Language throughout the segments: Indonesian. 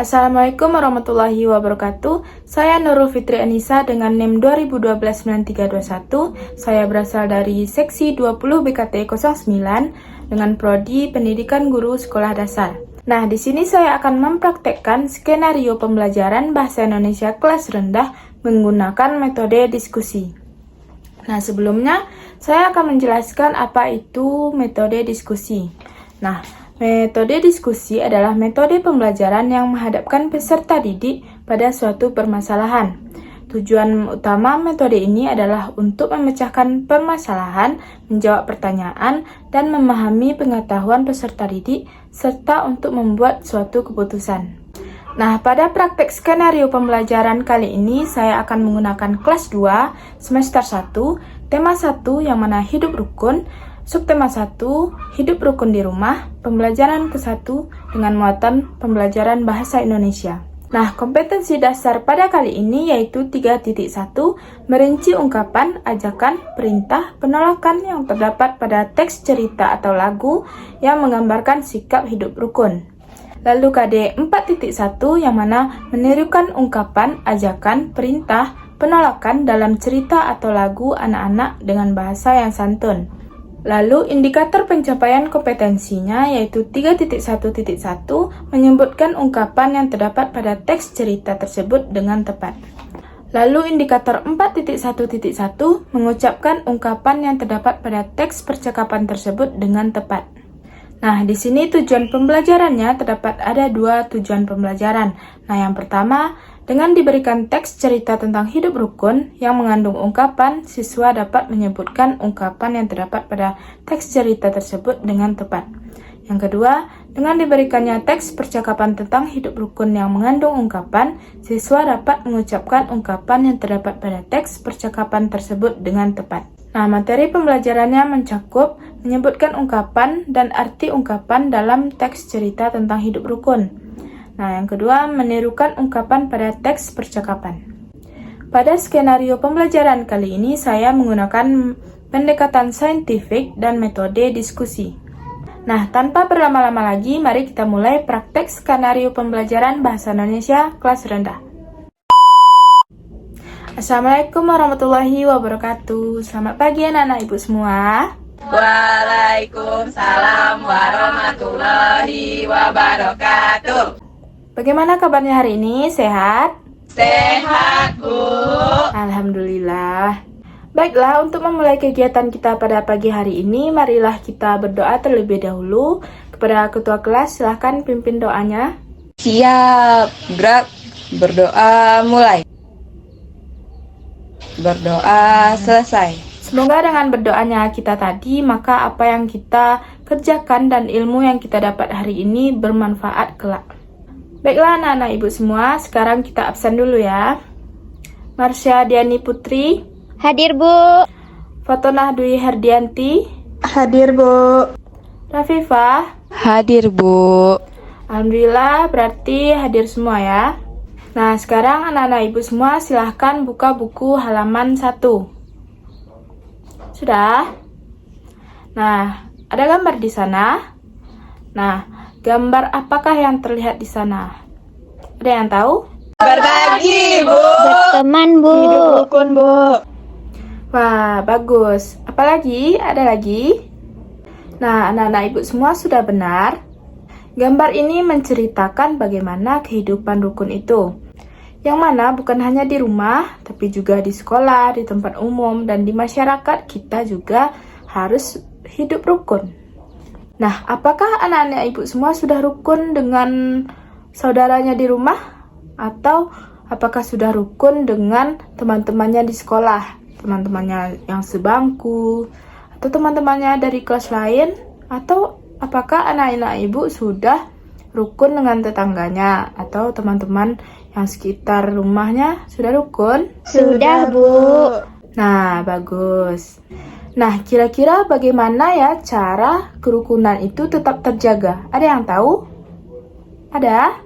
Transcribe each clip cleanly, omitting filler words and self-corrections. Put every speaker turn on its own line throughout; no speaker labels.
Assalamualaikum warahmatullahi wabarakatuh. Saya Nurul Fitri Anissa dengan NIM 20129321. Saya berasal dari Seksi 20 BKT 09 dengan Prodi Pendidikan Guru Sekolah Dasar. Nah, di sini saya akan mempraktekkan skenario pembelajaran Bahasa Indonesia kelas rendah menggunakan metode diskusi. Nah, sebelumnya saya akan menjelaskan apa itu metode diskusi. Nah, metode diskusi adalah metode pembelajaran yang menghadapkan peserta didik pada suatu permasalahan. Tujuan utama metode ini adalah untuk memecahkan permasalahan, menjawab pertanyaan, dan memahami pengetahuan peserta didik, serta untuk membuat suatu keputusan. Nah, pada praktek skenario pembelajaran kali ini, saya akan menggunakan kelas 2, semester 1, tema 1 yang mana hidup rukun, subtema 1, hidup rukun di rumah, pembelajaran ke-1 dengan muatan pembelajaran Bahasa Indonesia. Nah, kompetensi dasar pada kali ini yaitu 3.1, merinci ungkapan, ajakan, perintah, penolakan yang terdapat pada teks cerita atau lagu yang menggambarkan sikap hidup rukun. Lalu KD 4.1 yang mana menirukan ungkapan, ajakan, perintah, penolakan dalam cerita atau lagu anak-anak dengan bahasa yang santun. Lalu indikator pencapaian kompetensinya yaitu 3.1.1 menyebutkan ungkapan yang terdapat pada teks cerita tersebut dengan tepat. Lalu indikator 4.1.1 mengucapkan ungkapan yang terdapat pada teks percakapan tersebut dengan tepat. Nah, di sini tujuan pembelajarannya terdapat ada dua tujuan pembelajaran. Nah, yang pertama, dengan diberikan teks cerita tentang hidup rukun yang mengandung ungkapan, siswa dapat menyebutkan ungkapan yang terdapat pada teks cerita tersebut dengan tepat. Yang kedua, dengan diberikannya teks percakapan tentang hidup rukun yang mengandung ungkapan, siswa dapat mengucapkan ungkapan yang terdapat pada teks percakapan tersebut dengan tepat. Nah, materi pembelajarannya mencakup menyebutkan ungkapan dan arti ungkapan dalam teks cerita tentang hidup rukun. Nah, yang kedua, menirukan ungkapan pada teks percakapan. Pada skenario pembelajaran kali ini, saya menggunakan pendekatan saintifik dan metode diskusi. Nah, tanpa berlama-lama lagi, mari kita mulai praktek skenario pembelajaran Bahasa Indonesia kelas rendah. Assalamualaikum warahmatullahi wabarakatuh. Selamat pagi anak-anak ibu semua.
Waalaikumsalam warahmatullahi wabarakatuh.
Bagaimana kabarnya hari ini? Sehat?
Sehat, Bu.
Alhamdulillah. Baiklah, untuk memulai kegiatan kita pada pagi hari ini, marilah kita berdoa terlebih dahulu. Kepada ketua kelas, silahkan pimpin doanya.
Siap, gerak, berdoa mulai. Berdoa selesai.
Semoga dengan berdoanya kita tadi, maka apa yang kita kerjakan dan ilmu yang kita dapat hari ini bermanfaat kelak. Baiklah anak-anak ibu semua, sekarang kita absen dulu ya. Marsha Diani Putri.
Hadir, Bu.
Fatonah Dwi Herdianti.
Hadir, Bu.
Rafifah.
Hadir, Bu.
Alhamdulillah, berarti hadir semua ya. Nah, sekarang anak-anak ibu semua silahkan buka buku halaman 1. Sudah? Nah, ada gambar di sana. Nah, gambar apakah yang terlihat di sana? Ada yang tahu?
Berbagi, Bu.
Berteman, Bu.
Hidup rukun, Bu.
Wah, bagus. Apalagi? Ada lagi? Nah, anak-anak ibu semua sudah benar. Gambar ini menceritakan bagaimana kehidupan rukun itu. Yang mana bukan hanya di rumah, tapi juga di sekolah, di tempat umum, dan di masyarakat kita juga harus hidup rukun. Nah, apakah anak-anak ibu semua sudah rukun dengan saudaranya di rumah? Atau apakah sudah rukun dengan teman-temannya di sekolah? Teman-temannya yang sebangku? Atau teman-temannya dari kelas lain? Atau apakah anak-anak ibu sudah rukun dengan tetangganya? Atau teman-teman yang sekitar rumahnya sudah rukun?
Sudah, Bu.
Nah, bagus. Nah, kira-kira bagaimana ya cara kerukunan itu tetap terjaga? Ada yang tahu? Ada?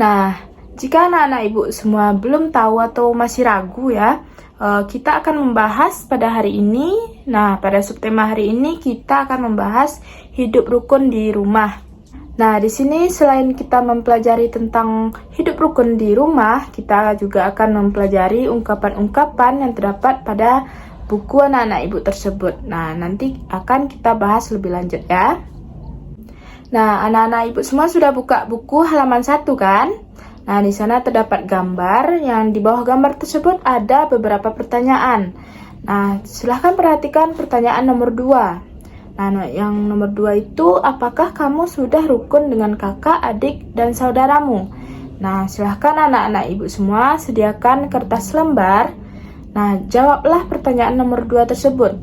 Nah, jika anak-anak ibu semua belum tahu atau masih ragu ya, kita akan membahas pada hari ini. Nah, pada subtema hari ini kita akan membahas hidup rukun di rumah. Nah, di sini selain kita mempelajari tentang hidup rukun di rumah, kita juga akan mempelajari ungkapan-ungkapan yang terdapat pada buku anak-anak ibu tersebut. Nah, nanti akan kita bahas lebih lanjut ya. Nah, anak-anak ibu semua sudah buka buku halaman 1 kan? Nah, di sana terdapat gambar, yang di bawah gambar tersebut ada beberapa pertanyaan. Nah, silahkan perhatikan pertanyaan nomor 2. Nah, yang nomor 2 itu, apakah kamu sudah rukun dengan kakak, adik, dan saudaramu? Nah, silahkan anak-anak ibu semua sediakan kertas lembar. Nah, jawablah pertanyaan nomor 2 tersebut.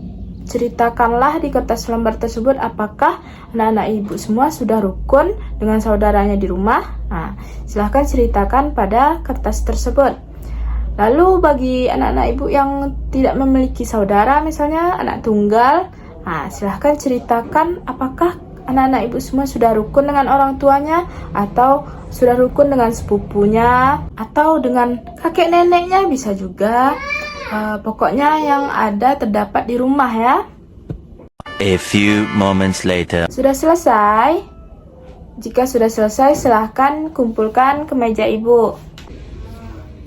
Ceritakanlah di kertas lembar tersebut apakah anak-anak ibu semua sudah rukun dengan saudaranya di rumah. Nah, silahkan ceritakan pada kertas tersebut. Lalu bagi anak-anak ibu yang tidak memiliki saudara, misalnya anak tunggal, nah, silahkan ceritakan apakah anak-anak ibu semua sudah rukun dengan orang tuanya, atau sudah rukun dengan sepupunya, atau dengan kakek neneknya bisa juga. Pokoknya yang ada terdapat di rumah ya.
A few moments later.
Sudah selesai? Jika sudah selesai, silahkan kumpulkan ke meja ibu.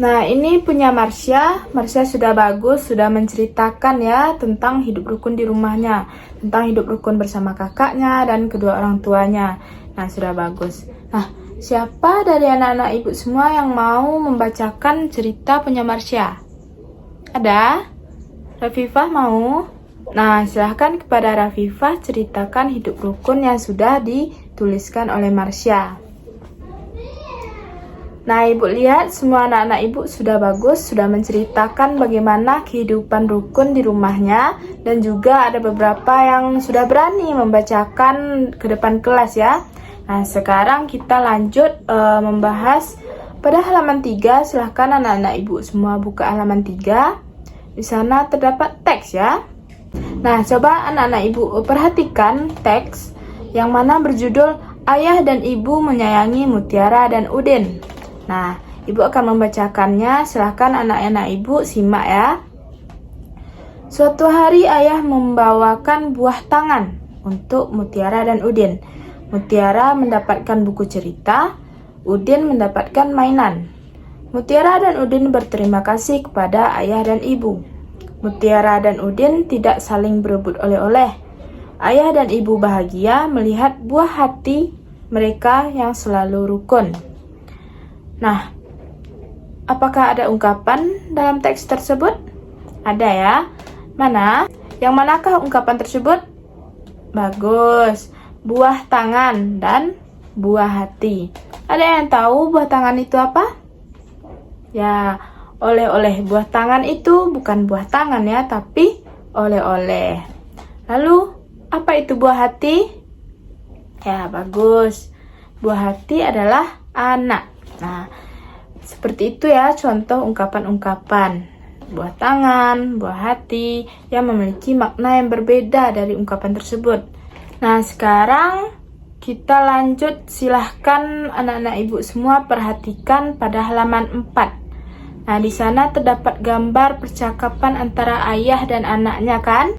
Nah, ini punya Marsha. Marsha sudah bagus, sudah menceritakan ya tentang hidup rukun di rumahnya, tentang hidup rukun bersama kakaknya dan kedua orang tuanya. Nah, sudah bagus. Nah, siapa dari anak-anak ibu semua yang mau membacakan cerita punya Marsha? Ada? Rafifah mau? Nah, silahkan kepada Rafifah ceritakan hidup rukun yang sudah dituliskan oleh Marsha. Nah, ibu lihat semua anak-anak ibu sudah bagus, sudah menceritakan bagaimana kehidupan rukun di rumahnya, dan juga ada beberapa yang sudah berani membacakan ke depan kelas ya. Nah, sekarang kita lanjut membahas pada halaman 3. Silahkan anak-anak ibu semua buka halaman 3. Di sana terdapat teks ya. Nah, coba anak-anak ibu perhatikan teks yang mana berjudul Ayah dan Ibu Menyayangi Mutiara dan Udin. Nah, ibu akan membacakannya. Silahkan anak-anak ibu simak ya. Suatu hari ayah membawakan buah tangan untuk Mutiara dan Udin. Mutiara mendapatkan buku cerita, Udin mendapatkan mainan. Mutiara dan Udin berterima kasih kepada ayah dan ibu. Mutiara dan Udin tidak saling berebut oleh-oleh. Ayah dan ibu bahagia melihat buah hati mereka yang selalu rukun. Nah, apakah ada ungkapan dalam teks tersebut? Ada ya. Mana? Yang manakah ungkapan tersebut? Bagus. Buah tangan dan buah hati. Ada yang tahu buah tangan itu apa? Ya, oleh-oleh. Buah tangan itu bukan buah tangan ya, tapi oleh-oleh. Lalu, apa itu buah hati? Ya, bagus. Buah hati adalah anak. Nah, seperti itu ya contoh ungkapan-ungkapan. Buah tangan, buah hati yang memiliki makna yang berbeda dari ungkapan tersebut. Nah, sekarang kita lanjut. Silahkan anak-anak ibu semua perhatikan pada halaman 4. Nah, di sana terdapat gambar percakapan antara ayah dan anaknya kan?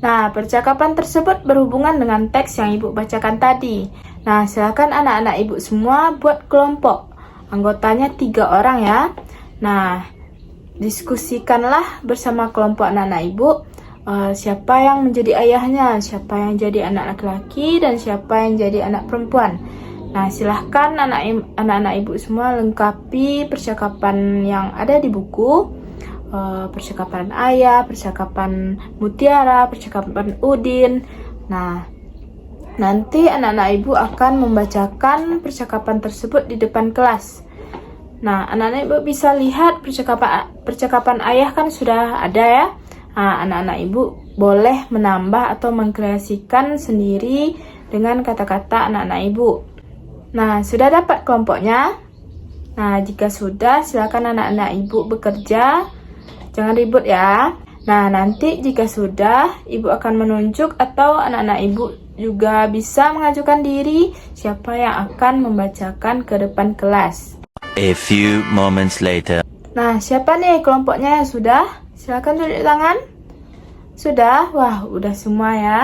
Nah, percakapan tersebut berhubungan dengan teks yang ibu bacakan tadi. Nah, silakan anak-anak ibu semua buat kelompok. Anggotanya 3 orang ya. Nah, diskusikanlah bersama kelompok anak-anak ibu. Siapa yang menjadi ayahnya, siapa yang jadi anak laki-laki, dan siapa yang jadi anak perempuan. Nah, silahkan anak-anak ibu semua lengkapi percakapan yang ada di buku. Percakapan ayah, percakapan Mutiara, percakapan Udin. Nah, nanti anak-anak ibu akan membacakan percakapan tersebut di depan kelas. Nah, anak-anak ibu bisa lihat percakapan ayah kan sudah ada ya. Nah, anak-anak ibu boleh menambah atau mengkreasikan sendiri dengan kata-kata anak-anak ibu. Nah, sudah dapat kelompoknya? Nah, jika sudah, silakan anak-anak ibu bekerja. Jangan ribut ya. Nah, nanti jika sudah, ibu akan menunjuk atau anak-anak ibu juga bisa mengajukan diri siapa yang akan membacakan ke depan kelas.
A few moments later.
Nah, siapa nih kelompoknya yang sudah? Silakan tunjuk tangan. Sudah? Wah, udah semua ya.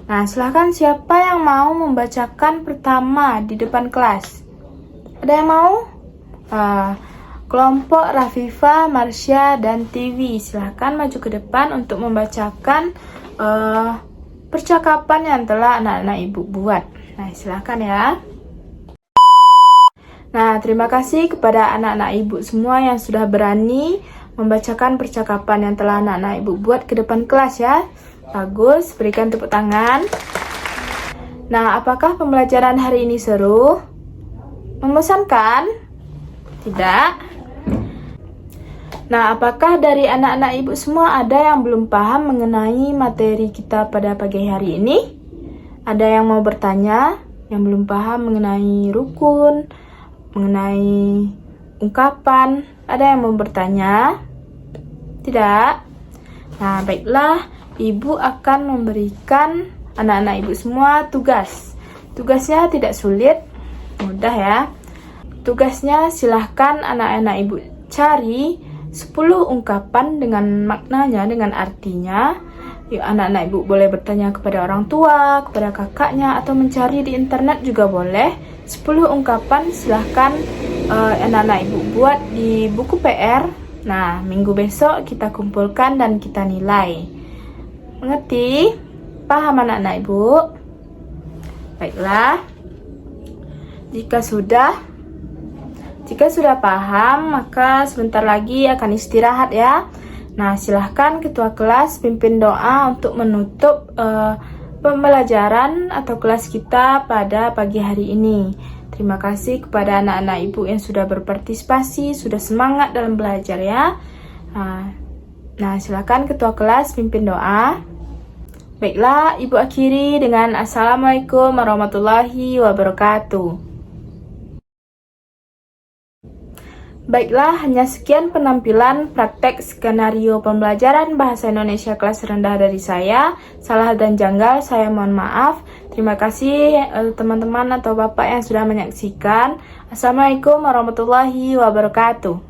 Nah, silahkan siapa yang mau membacakan pertama di depan kelas? Ada yang mau? Kelompok Rafifa, Marsha, dan TV, silahkan maju ke depan untuk membacakan percakapan yang telah anak-anak ibu buat. Nah, silahkan ya. Nah, terima kasih kepada anak-anak ibu semua yang sudah berani membacakan percakapan yang telah anak-anak ibu buat ke depan kelas ya. Bagus, berikan tepuk tangan. Nah, apakah pembelajaran hari ini seru? Membosankan? Tidak? Nah, apakah dari anak-anak ibu semua ada yang belum paham mengenai materi kita pada pagi hari ini? Ada yang mau bertanya? Yang belum paham mengenai rukun, mengenai ungkapan? Ada yang mau bertanya? Tidak? Nah, baiklah. Ibu akan memberikan anak-anak ibu semua tugas. Tugasnya tidak sulit, mudah ya. Tugasnya silahkan anak-anak ibu cari 10 ungkapan dengan maknanya, dengan artinya. Yuk, anak-anak ibu boleh bertanya kepada orang tua, kepada kakaknya, atau mencari di internet juga boleh. 10 ungkapan silahkan anak-anak ibu buat di buku PR. Nah, minggu besok kita kumpulkan dan kita nilai. Mengerti? Paham anak-anak ibu? Baiklah. Jika sudah paham, maka sebentar lagi akan istirahat ya. Nah, silahkan ketua kelas pimpin doa untuk menutup pembelajaran atau kelas kita pada pagi hari ini. Terima kasih kepada anak-anak ibu yang sudah berpartisipasi, sudah semangat dalam belajar ya. Nah, silakan ketua kelas pimpin doa. Baiklah, ibu akhiri dengan Assalamualaikum warahmatullahi wabarakatuh. Baiklah, hanya sekian penampilan praktek skenario pembelajaran bahasa Indonesia kelas rendah dari saya. Salah dan janggal, saya mohon maaf. Terima kasih teman-teman atau bapak yang sudah menyaksikan. Assalamualaikum warahmatullahi wabarakatuh.